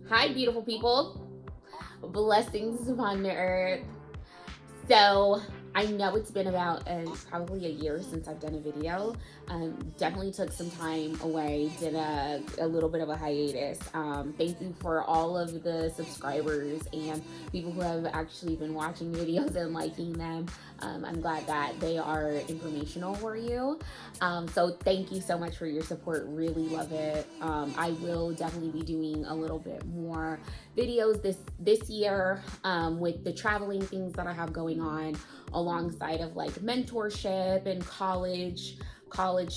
Hi, beautiful people. Blessings upon the earth. So, I know it's been about probably a year since I've done a video. Definitely took some time away, did a little bit of a hiatus. Thank you for all of the subscribers and people who have actually been watching videos and liking them. I'm glad that they are informational for you. So thank you so much for your support. Really love it. I will definitely be doing a little bit more videos this year with the traveling things that I have going on, alongside of like mentorship and college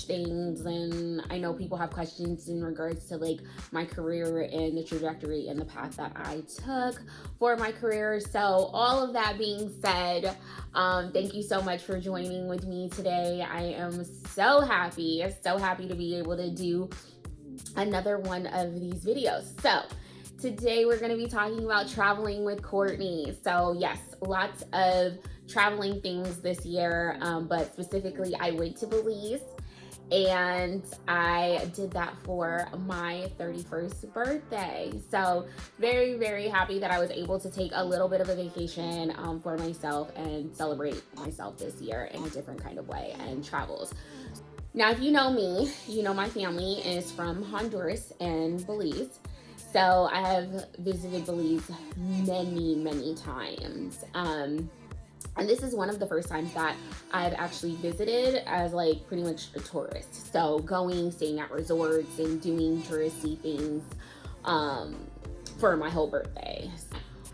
things. And I know people have questions in regards to like my career and the trajectory and the path that I took for my career. So all of that being said, thank you so much for joining with me today. I am so happy to be able to do another one of these videos. So today we're going to be talking about traveling with Courtney. So yes, lots of traveling things this year, but specifically I went to Belize, and I did that for my 31st birthday. So very happy that I was able to take a little bit of a vacation for myself and celebrate myself this year in a different kind of way and travels. Now, if you know me, you know my family is from Honduras and Belize. So I have visited Belize many times. And this is one of the first times that I've actually visited as like pretty much a tourist. So going, staying at resorts and doing touristy things for my whole birthday.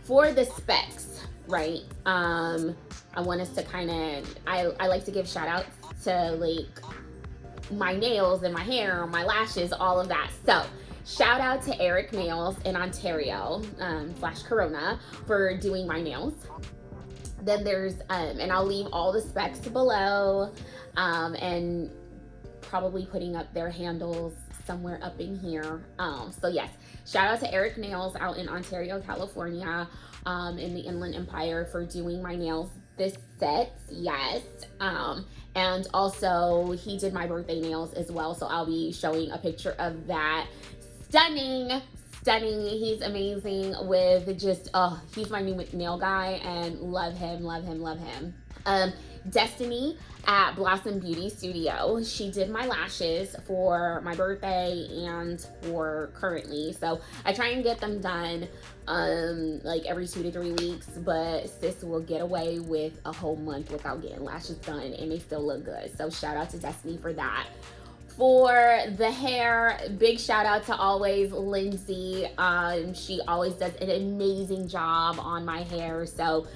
For the specs, right? I want us to kind of, I like to give shout outs to like my nails and my hair, my lashes, all of that. So shout out to Eric Nails in Ontario / Corona for doing my nails. Then there's, and I'll leave all the specs below, and probably putting up their handles somewhere up in here. So yes, shout out to Eric Nails out in Ontario, California, in the Inland Empire for doing my nails this set. Yes. And also he did my birthday nails as well. So I'll be showing a picture of that. Stunning. He's amazing with just, oh, he's my new nail guy and love him. Destiny at Blossom Beauty Studio. She did my lashes for my birthday and for currently. So I try and get them done like every 2 to 3 weeks, but sis will get away with a whole month without getting lashes done and they still look good. So shout out to Destiny for that. For the hair, big shout out to always Lindsay. She always does an amazing job on my hair. So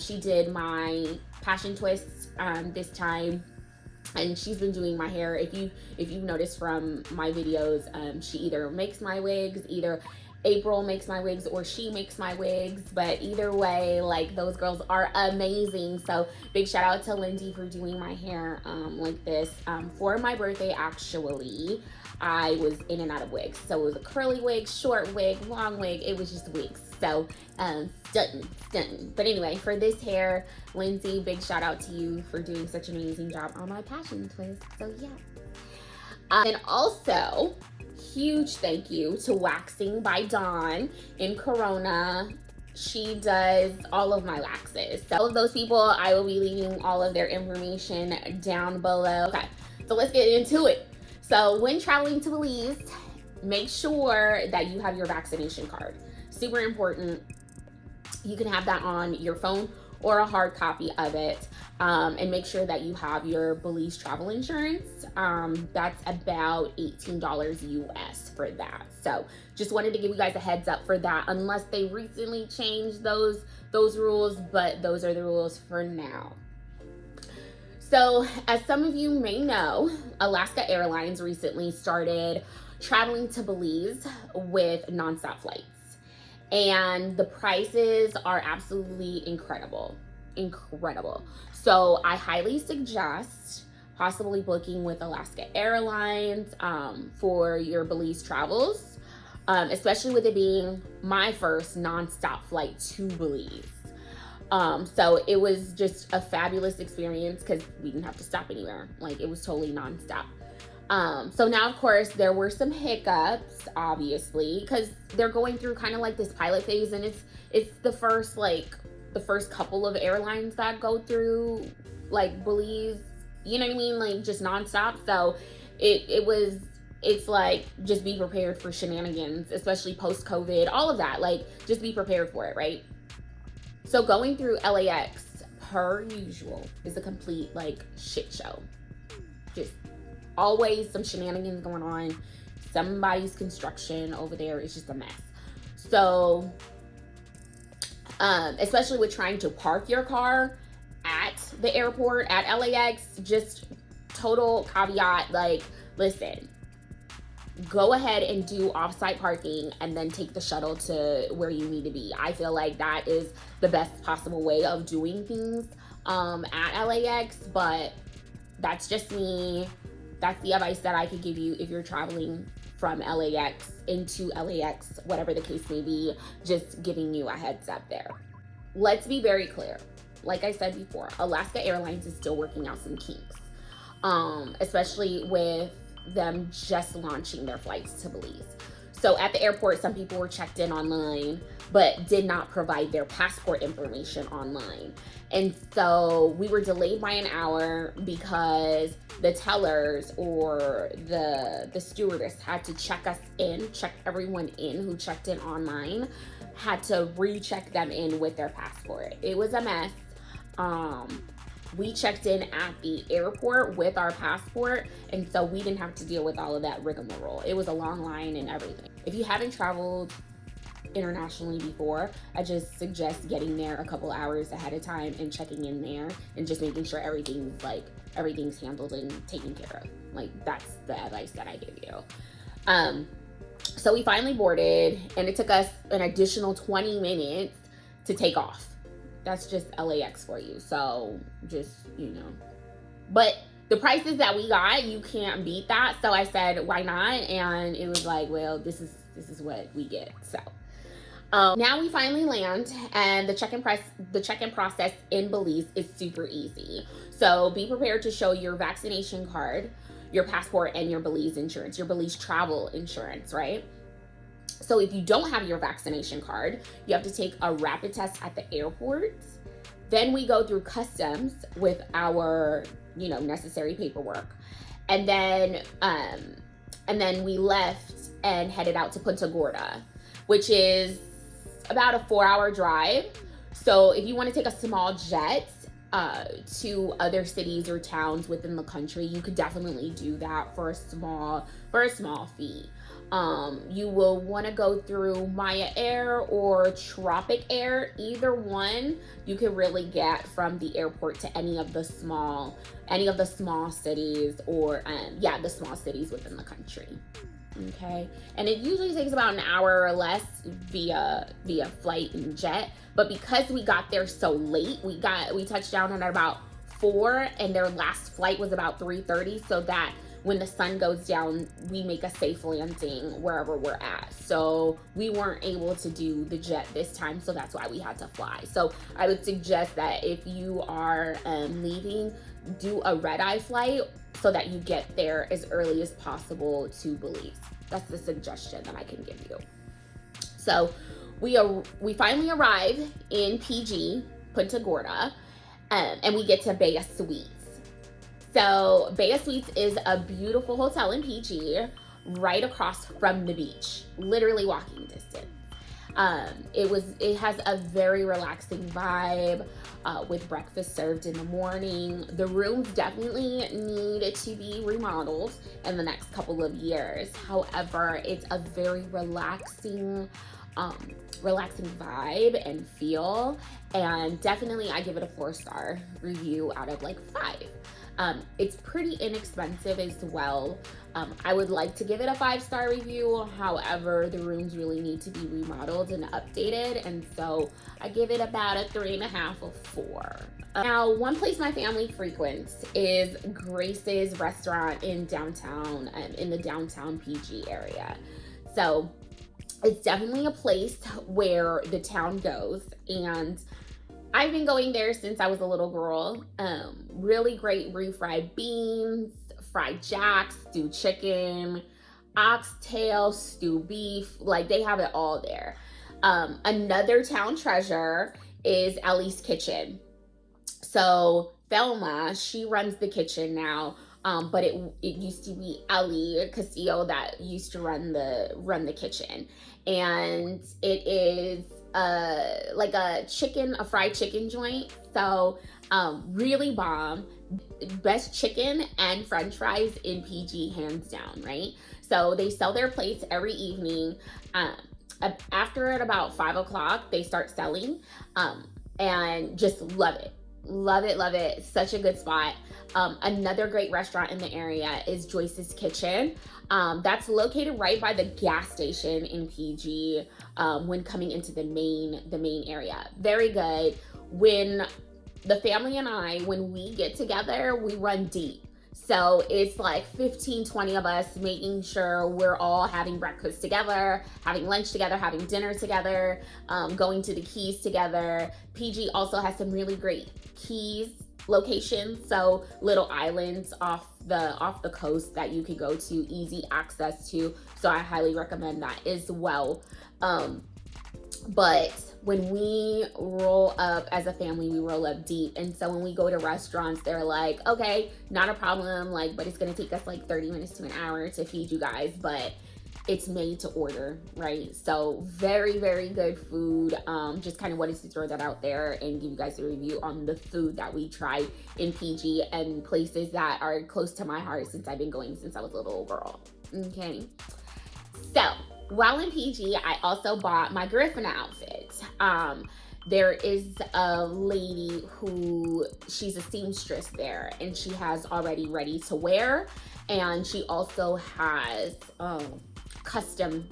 she did my passion twist this time, and she's been doing my hair. If you've noticed from my videos, she either makes my wigs, either April makes my wigs or she makes my wigs, but either way, like, those girls are amazing. So big shout out to Lindsay for doing my hair like this. For my birthday, actually, I was in and out of wigs. So it was a curly wig, short wig, long wig. It was just wigs. So stunning. But anyway, for this hair, Lindsay, big shout out to you for doing such an amazing job on my passion twist. So yeah. And also, huge thank you to Waxing by Dawn in Corona. She does all of my waxes. So all of those people, I will be leaving all of their information down below. Okay, so let's get into it. So when traveling to Belize, make sure that you have your vaccination card. Super important. You can have that on your phone or a hard copy of it, and make sure that you have your Belize travel insurance. That's about $18 US for that. So just wanted to give you guys a heads up for that, unless they recently changed those rules, but those are the rules for now. So as some of you may know, Alaska Airlines recently started traveling to Belize with nonstop flights. And the prices are absolutely incredible. So I highly suggest possibly booking with Alaska Airlines for your Belize travels, especially with it being my first nonstop flight to Belize. So it was just a fabulous experience because we didn't have to stop anywhere. Like, it was totally nonstop. So now, of course, there were some hiccups, obviously, because they're going through kind of like this pilot phase, and it's the first couple of airlines that go through like Belize, you know what I mean, like just nonstop. So it's like just be prepared for shenanigans, especially post COVID, all of that. Like just be prepared for it, right? So going through LAX per usual is a complete like shit show. Just always some shenanigans going on. Somebody's construction over there is just a mess. So especially with trying to park your car at the airport at LAX, just total caveat, like, listen, go ahead and do off-site parking and then take the shuttle to where you need to be. I feel like that is the best possible way of doing things at LAX, but that's just me. That's the advice that I could give you if you're traveling from LAX into LAX, whatever the case may be, just giving you a heads up there. Let's be very clear. Like I said before, Alaska Airlines is still working out some kinks, especially with them just launching their flights to Belize. So at the airport, some people were checked in online, but did not provide their passport information online. And so we were delayed by an hour because the tellers or the stewardess had to check everyone in who checked in online, had to recheck them in with their passport. It was a mess. We checked in at the airport with our passport, and so we didn't have to deal with all of that rigmarole. It was a long line and everything. If you haven't traveled internationally before, I just suggest getting there a couple hours ahead of time and checking in there and just making sure everything's handled and taken care of. Like, that's the advice that I give you. So we finally boarded, and it took us an additional 20 minutes to take off. That's just LAX for you. So just, but the prices that we got, you can't beat that. So I said, why not? And it was like, well, this is what we get. So now we finally land, and the check-in process in Belize is super easy. So be prepared to show your vaccination card, your passport, and your Belize insurance, your Belize travel insurance, right? So if you don't have your vaccination card, you have to take a rapid test at the airport. Then we go through customs with our, necessary paperwork. And then we left and headed out to Punta Gorda, which is about a 4-hour drive. So if you want to take a small jet to other cities or towns within the country, you could definitely do that for a small fee. You will want to go through Umaya Air or Tropic Air. Either one you can really get from the airport to any of the small cities, or the small cities within the country. Okay, and it usually takes about an hour or less via flight and jet. But because we got there so late, we touched down at about 4, and their last flight was about 3:30, so that when the sun goes down, we make a safe landing wherever we're at. So we weren't able to do the jet this time, so that's why we had to fly. So I would suggest that if you are leaving, do a red-eye flight so that you get there as early as possible to Belize. That's the suggestion that I can give you. So we finally arrive in PG, Punta Gorda, and we get to Beya Suites. So Beya Suites is a beautiful hotel in PG, right across from the beach, literally walking distance. It has a very relaxing vibe with breakfast served in the morning. The rooms definitely need to be remodeled in the next couple of years. However, it's a very relaxing vibe and feel, and definitely I give it a 4-star review out of 5. It's pretty inexpensive as well. I would like to give it a 5-star review. However, the rooms really need to be remodeled and updated, and so I give it about a 3.5 of 4. Now, one place my family frequents is Grace's restaurant in the downtown PG area. So it's definitely a place where the town goes, and I've been going there since I was a little girl. Really great refried beans, fried jack, stewed chicken, oxtail, stewed beef. Like, they have it all there. Another town treasure is Ellie's Kitchen. So Thelma, she runs the kitchen now. But it used to be Ellie Castillo that used to run the kitchen, and it is like a fried chicken joint. So really bomb, best chicken and French fries in PG, hands down, right? So they sell their plates every evening. After at about 5 o'clock, they start selling, and just love it. Love it, love it. Such a good spot. Another great restaurant in the area is Joyce's Kitchen. That's located right by the gas station in PG, when coming into the main area. Very good. When the family and I, when we get together, we run deep. So it's like 15, 20 of us making sure we're all having breakfast together, having lunch together, having dinner together, going to the Keys together. PG also has some really great Keys locations, so little islands off the coast that you could go to, easy access to. So I highly recommend that as well. But when we roll up as a family, we roll up deep. And so when we go to restaurants, they're like, okay, not a problem, like, but it's gonna take us like 30 minutes to an hour to feed you guys, but it's made to order, right? So very, very good food. Just kind of wanted to throw that out there and give you guys a review on the food that we tried in PG and places that are close to my heart since I've been going since I was a little girl. Okay, so while in PG, I also bought my Griffin outfit. There is a lady who, she's a seamstress there, and she has already ready to wear, and she also has custom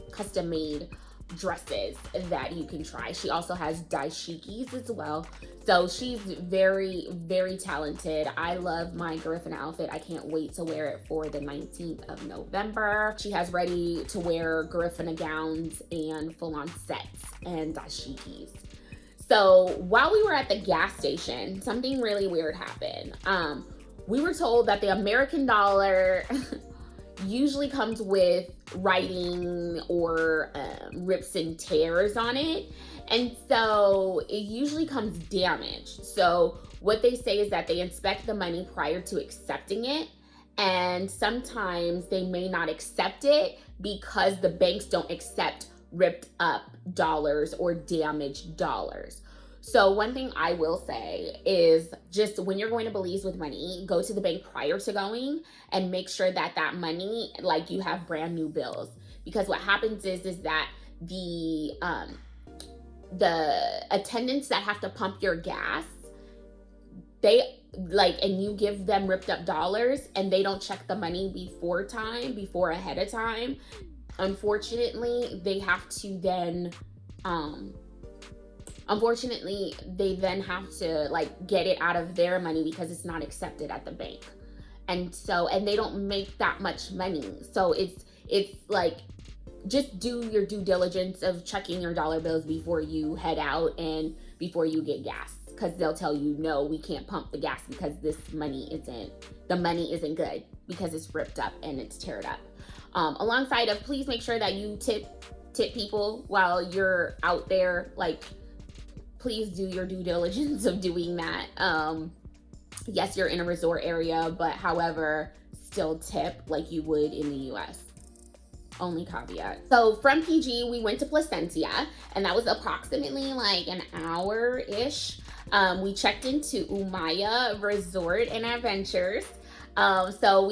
made dresses that you can try. She also has dashikis as well. So she's very, very talented. I love my Griffin outfit. I can't wait to wear it for the 19th of November. She has ready to wear Griffin gowns and full-on sets and dashikis. So while we were at the gas station, something really weird happened. We were told that the American dollar usually comes with writing or rips and tears on it. And so it usually comes damaged. So what they say is that they inspect the money prior to accepting it. And sometimes they may not accept it because the banks don't accept ripped up dollars or damaged dollars. So one thing I will say is, just when you're going to Belize with money, go to the bank prior to going and make sure that that money, like, you have brand new bills. Because what happens is that the attendants that have to pump your gas, they like, and you give them ripped up dollars and they don't check the money before ahead of time. Unfortunately, they have to then have to like get it out of their money because it's not accepted at the bank. And they don't make that much money. So it's like, just do your due diligence of checking your dollar bills before you head out and before you get gas, because they'll tell you, no, we can't pump the gas because the money isn't good because it's ripped up and it's teared up. Alongside of, please make sure that you tip people while you're out there. Like, please do your due diligence of doing that. Yes, you're in a resort area, but however, still tip like you would in the US. Only caveat. So from PG, we went to Placencia, and that was approximately like an hour-ish. We checked into Umaya Resort and Adventures. So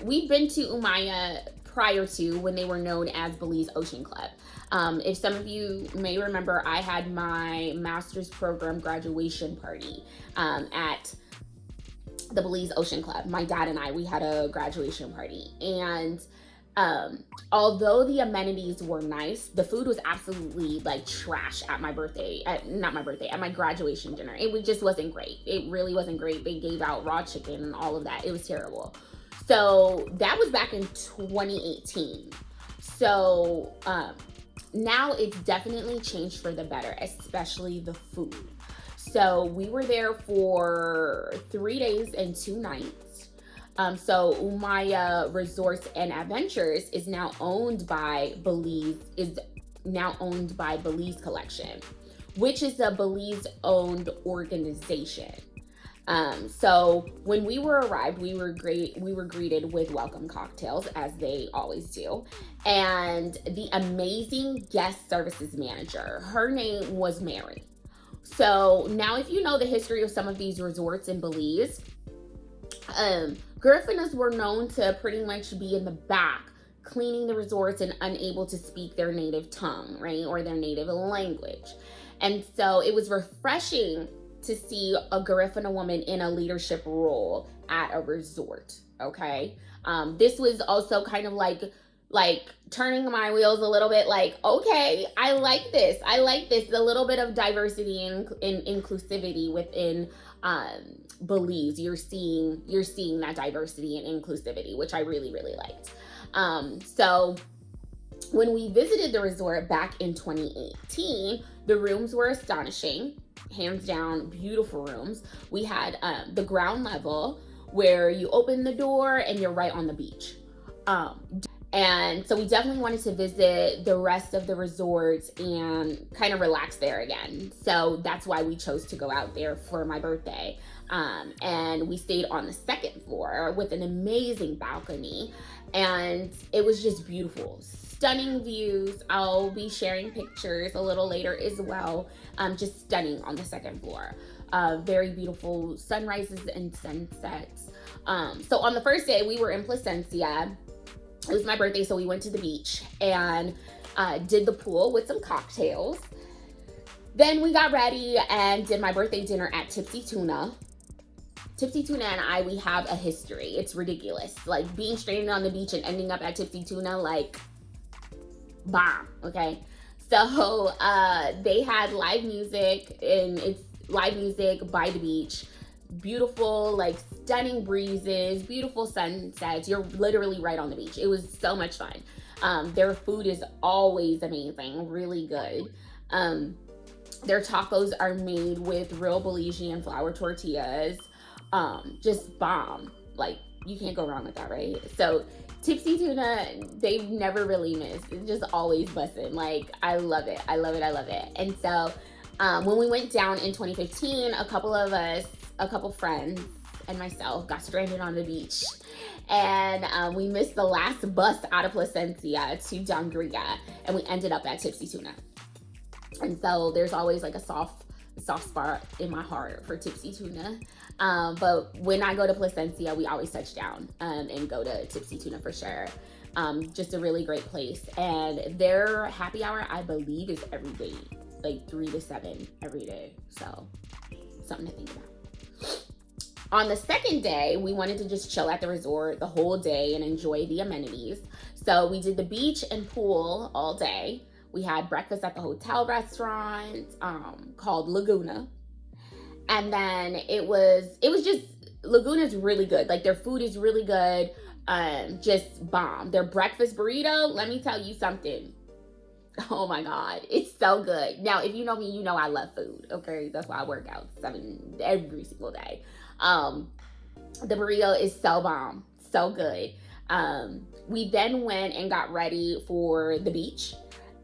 we've been to Umaya prior to, when they were known as Belize Ocean Club. If some of you may remember, I had my master's program graduation party at the Belize Ocean Club. My dad and I, we had a graduation party, and although the amenities were nice, the food was absolutely like trash at my graduation dinner. It just wasn't great. It really wasn't great. They gave out raw chicken and all of that. It was terrible. So that was back in 2018. So now it's definitely changed for the better, especially the food. So we were there for 3 days and 2 nights. So Umaya Resorts and Adventures is now owned by Belize Collection, which is a Belize owned organization. So when we arrived, we were greeted with welcome cocktails, as they always do, and the amazing guest services manager, her name was Mary. So now, if you know the history of some of these resorts in Belize, Garifuna were known to pretty much be in the back cleaning the resorts and unable to speak their native tongue, right, or their native language. And so it was refreshing to see a Garifuna woman in a leadership role at a resort. Okay, this was also kind of like turning my wheels a little bit. Like, okay, I like this. A little bit of diversity and inclusivity within Belize. You're seeing that diversity and inclusivity, which I really liked. So when we visited the resort back in 2018, the rooms were astonishing. Hands down, beautiful rooms. We had the ground level where you open the door and you're right on the beach. And so we definitely wanted to visit the rest of the resorts and kind of relax there again. So that's why we chose to go out there for my birthday. And we stayed on the second floor with an amazing balcony. And it was just beautiful. Stunning views. I'll be sharing pictures a little later as well. Just stunning on the second floor. Very beautiful sunrises and sunsets. So on the first day, we were in Placencia. It was my birthday, so we went to the beach and did the pool with some cocktails. Then we got ready and did my birthday dinner at Tipsy Tuna. Tipsy Tuna and I, we have a history. It's ridiculous. Like, being stranded on the beach and ending up at Tipsy Tuna, like, bomb, okay? So they had live music, and it's live music by the beach. Beautiful, like, stunning breezes, beautiful sunsets. You're literally right on the beach. It was so much fun. Their food is always amazing, really good. Their tacos are made with real Belizean flour tortillas. Just bomb. Like, you can't go wrong with that, right? So Tipsy Tuna, they've never really missed. It's just always bussin'. Like, I love it. And so when we went down in 2015, a couple friends and myself got stranded on the beach, and we missed the last bus out of Placencia to Dongria, and we ended up at Tipsy Tuna. And so there's always like a soft spot in my heart for Tipsy Tuna. But when I go to Placencia, we always touch down and go to Tipsy Tuna for sure. Just a really great place. And their happy hour, I believe, is every day, like 3 to 7 every day. So something to think about. On the second day, we wanted to just chill at the resort the whole day and enjoy the amenities. So we did the beach and pool all day. We had breakfast at the hotel restaurant called Laguna. And then it was just, Laguna's really good. Like, their food is really good. Just bomb. Their breakfast burrito, let me tell you something. Oh my God, it's so good. Now, if you know me, you know I love food, okay? That's why I work out every single day. The burrito is so bomb, so good. We then went and got ready for the beach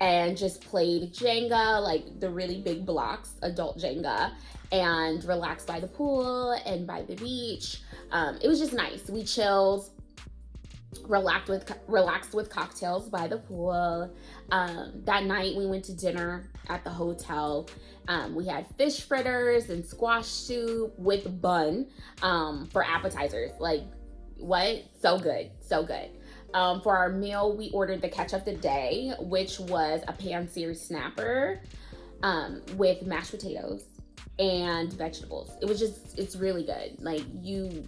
and just played Jenga, like the really big blocks, adult Jenga, and relaxed by the pool and by the beach. It was just nice. We chilled, relaxed with cocktails by the pool. That night we went to dinner at the hotel. We had fish fritters and squash soup with bun for appetizers. Like, what? So good. For our meal, we ordered the catch of the day, which was a pan-seared snapper with mashed potatoes and vegetables. It's really good. Like you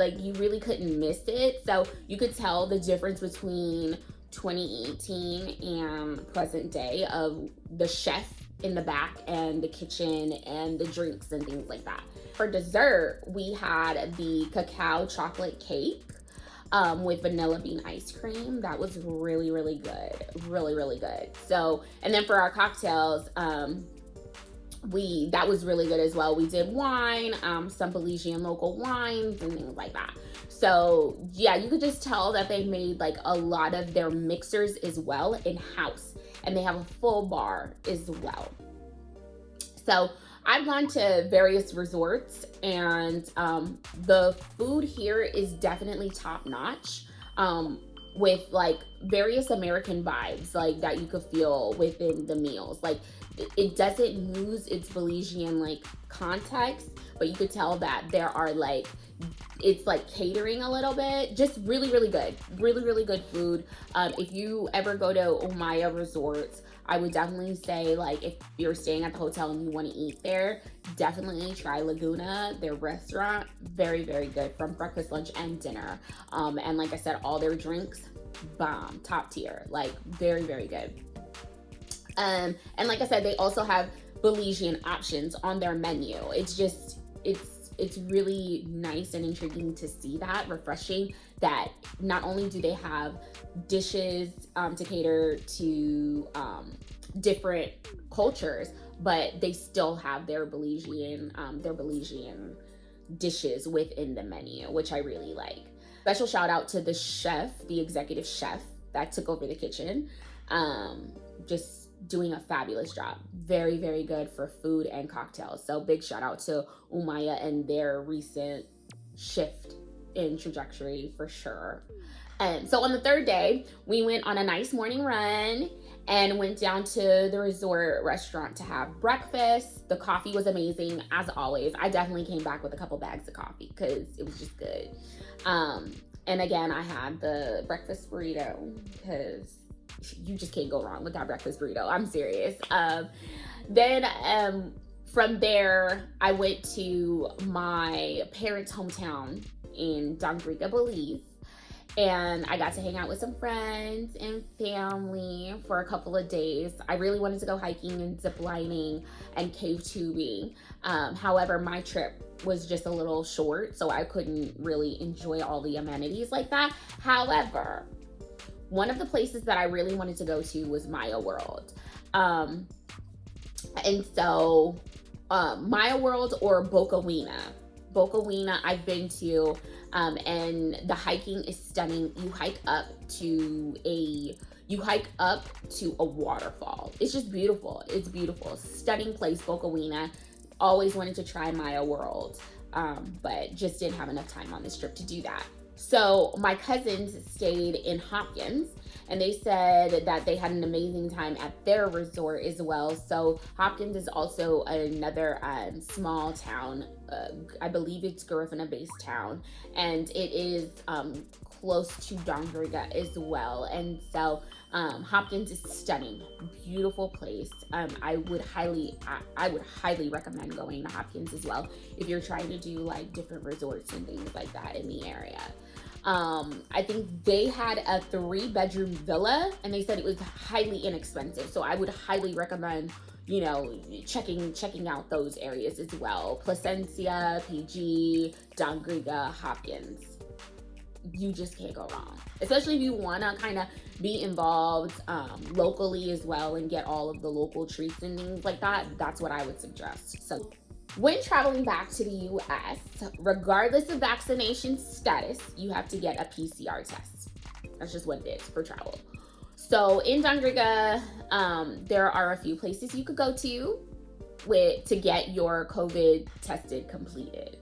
really couldn't miss it. So you could tell the difference between 2018 and present day of the chef in the back and the kitchen and the drinks and things like that. For dessert, we had the cacao chocolate cake with vanilla bean ice cream. That was really good. Really good. So, and then for our cocktails, that was really good as well. We did wine, some Belizean local wines and things like that. So yeah, you could just tell that they made like a lot of their mixers as well in-house, and they have a full bar as well. So I've gone to various resorts, and the food here is definitely top notch, with like various American vibes, like that you could feel within the meals. Like it doesn't lose its Belizean like context, but you could tell that there are like, it's like catering a little bit. Just really, really good, really good food. If you ever go to Umaya resorts, I would definitely say, like, if you're staying at the hotel and you want to eat there, definitely try Laguna, their restaurant. Very good from breakfast, lunch, and dinner. And like I said, all their drinks, bomb, top tier, like very good. And like I said, they also have Belizean options on their menu. It's really nice and intriguing to see that, refreshing, that not only do they have dishes to cater to different cultures, but they still have their Belizean dishes within the menu, which I really like. Special shout out to the chef, the executive chef that took over the kitchen. Just doing a fabulous job. Very good for food and cocktails. So big shout out to Umaya and their recent shift in trajectory for sure. And so on the third day, we went on a nice morning run and went down to the resort restaurant to have breakfast. The coffee was amazing as always. I definitely came back with a couple bags of coffee because it was just good. And again, I had the breakfast burrito because you just can't go wrong with that breakfast burrito. I'm serious. Then from there, I went to my parents' hometown in Dongrega, Belize. And I got to hang out with some friends and family for a couple of days. I really wanted to go hiking and zip lining and cave tubing. However, my trip was just a little short, so I couldn't really enjoy all the amenities like that. However, one of the places that I really wanted to go to was Maya World. And so Maya World or Bocawina I've been to, and the hiking is stunning. You hike up to a waterfall. It's just beautiful. It's beautiful. Stunning place, Bocawina. Always wanted to try Maya World, but just didn't have enough time on this trip to do that. So my cousins stayed in Hopkins, and they said that they had an amazing time at their resort as well. So Hopkins is also another small town. I believe it's Garifuna-based town, and it is close to Dongrega as well. And so Hopkins is stunning, beautiful place. I would highly recommend going to Hopkins as well if you're trying to do like different resorts and things like that in the area. I think they had a 3-bedroom villa, and they said it was highly inexpensive. So I would highly recommend, you know, checking out those areas as well. Placencia, PG, Dongrega, Hopkins. You just can't go wrong, especially if you want to kind of be involved locally as well and get all of the local treats and things like that. That's what I would suggest. So when traveling back to the US, regardless of vaccination status, you have to get a PCR test. That's just what it is for travel. So in Dongrega, there are a few places you could go to to get your COVID tested completed.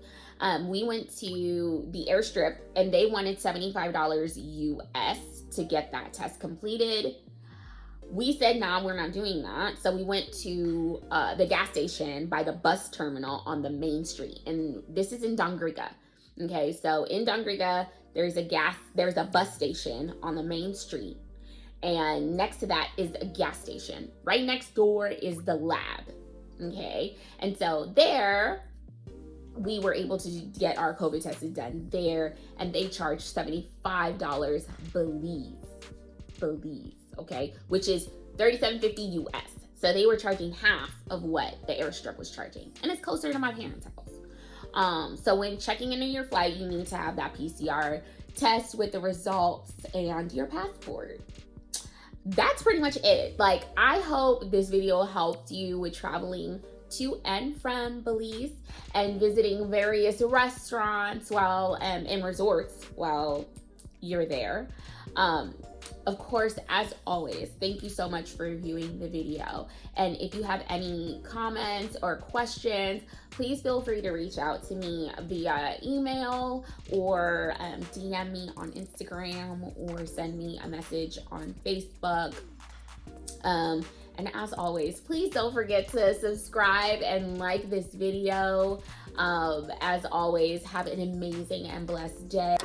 We went to the airstrip, and they wanted $75 US to get that test completed. We said, nah, we're not doing that. So we went to the gas station by the bus terminal on the main street. And this is in Dongrega. Okay, so in Dongrega, there's a bus station on the main street. And next to that is a gas station. Right next door is the lab. Okay, and so there, we were able to get our COVID tested done there, and they charged $75 Belize, okay, which is $37.50 US. So they were charging half of what the airstrip was charging, and it's closer to my parents' house. So when checking into your flight, you need to have that PCR test with the results and your passport. That's pretty much it. Like, I hope this video helped you with traveling to and from Belize and visiting various restaurants while and resorts while you're there. Of course, as always, thank you so much for viewing the video. And if you have any comments or questions, please feel free to reach out to me via email or DM me on Instagram or send me a message on Facebook. And as always, please don't forget to subscribe and like this video. As always, have an amazing and blessed day.